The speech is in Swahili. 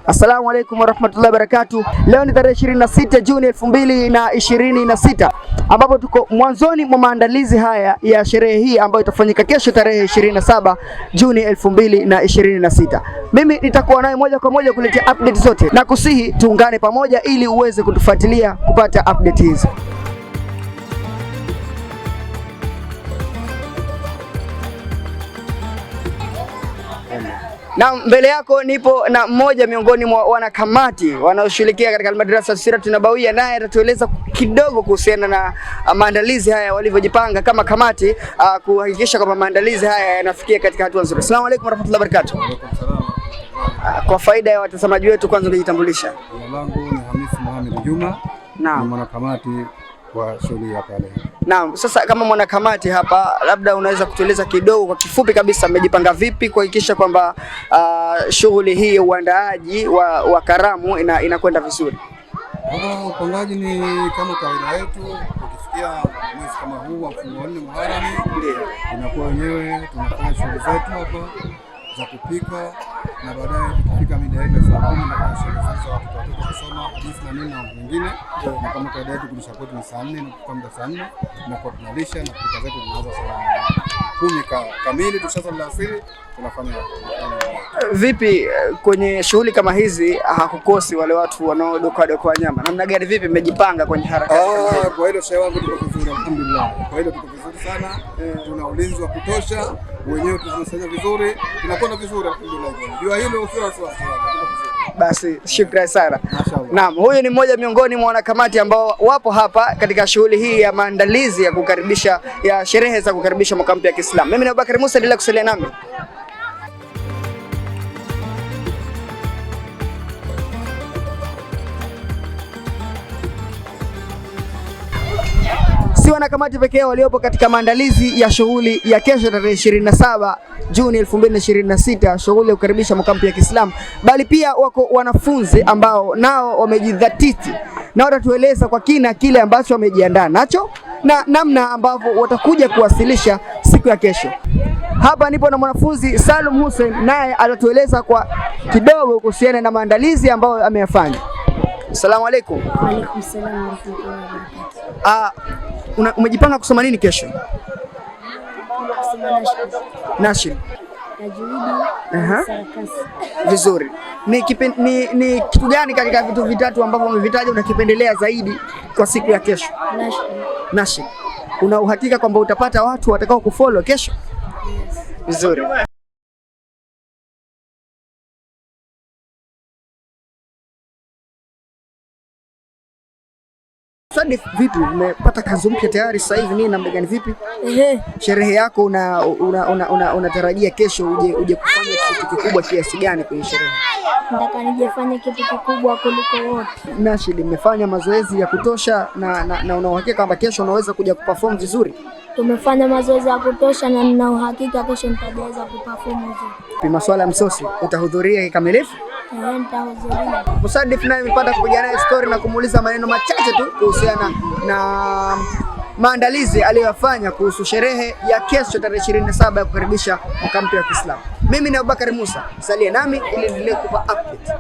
Assalamu alaikum warahmatullahi wabarakatuh. Leo ni tarehe 26 Juni 2026 ambapo tuko mwanzoni mwa maandalizi haya ya sherehe hii ambayo itafanyika kesho tarehe 27 Juni 2026. Mimi nitakuwa naye moja kwa moja kuletea update zote na kusihi tuungane pamoja ili uweze kutufuatilia kupata update hizi. Na mbele yako nipo na mmoja miongoni mwa wanakamati wanaoshirikia katika Madrasa Siratu Nabawia, naye atatueleza kidogo kuhusiana na maandalizi haya walivyojipanga kama kamati kuhakikisha kwamba maandalizi haya yanafikia katika hatua nzuri. Asalamu alaykum warahmatullahi wabarakatuh. Kwa faida ya watazamaji wetu, kwanza unajitambulisha. Jina langu ni Hamisi Mohamed Juma. Naam. Ni mwanakamati wa shughuli hapa leo. Naam, sasa kama mwanakamati hapa, labda unaweza kutueleza kidogo kwa kifupi kabisa mmejipanga vipi kuhakikisha kwamba shughuli hii ya uandaaji wa karamu inakwenda vizuri? Upangaji ni kama kawaida yetu, ukifikia mwezi kama huu wa mfungo 4 Muharram, inakuwa wenyewe tunafanya shughuli zetu hapa za kupika, na baadaye tukifika mida yetu saa 10 na shughuli za watoto kusoma hadithi na nini na mengine, na kama kawaida yetu kulisapoti ni saa 4 na kufika muda saa 4 tunakuwa tunalisha na kupika zetu tunaanza saa 10 kamili. Tukishasali asili tunafanya. Vipi kwenye shughuli kama hizi hakukosi wale watu wanaodokoa nyama? Namna gani, vipi mmejipanga kwenye harakati? Kwa hilo shehe wangu tuko vizuri alhamdulillah. Kwa hilo tuko vizuri sana. Tuna ulinzi wa kutosha, wenyewe tunafanya vizuri, tunakwenda vizuri alhamdulillah. Jua hilo usio wasiwasi. Basi shukrani sana. Naam, huyu ni mmoja miongoni mwa wanakamati ambao wapo hapa katika shughuli hii ya maandalizi ya kukaribisha ya sherehe za kukaribisha mwaka mpya wa Kiislamu. Mimi ni Abubakar Musa, endelea kusalia nami. Si wanakamati pekee waliopo katika maandalizi ya shughuli ya kesho tarehe 27 Juni 2026, shughuli ya kukaribisha mwaka mpya wa Kiislamu, bali pia wako wanafunzi ambao nao wamejidhatiti na watatueleza kwa kina kile ambacho wamejiandaa nacho na namna ambavyo watakuja kuwasilisha siku ya kesho. Hapa nipo na mwanafunzi Salum Hussein, naye atatueleza kwa kidogo kuhusiana na maandalizi ambayo ameyafanya. Asalamu alaykum. Wa alaykum salaam wa rahmatullahi wa barakatuh. Umejipanga kusoma nini kesho? Nashid. Sarakasi. Vizuri. Ni kitu gani katika vitu vitatu ambavyo umevitaja unakipendelea zaidi kwa siku ya kesho? Nashid. Una uhakika kwamba utapata watu watakao kufollow kesho? Vizuri. Sadif, vipi, umepata kanzu mpya tayari sasa hivi, nini namna gani, vipi? Sherehe yako unatarajia kesho uje kufanya kitu kikubwa kiasi gani kwenye sherehe? Nataka nijifanye kitu kikubwa kuliko wote. Nashid, mmefanya mazoezi ya kutosha na una uhakika kwamba kesho unaweza kuja kuperform vizuri? Tumefanya mazoezi ya kutosha na nina uhakika kesho nitaweza kuperform vizuri. Kwa masuala ya msosi utahudhuria kikamilifu? Nitahudhuria. Musadif naye nimepata kupiga naye story na kumuuliza maneno machache tu kuhusiana na maandalizi aliyofanya kuhusu sherehe ya kesho tarehe 27 ya kukaribisha mwaka mpya wa Kiislamu. Mimi ni Abubakar Musa, salia nami ili niendelee kukupa update.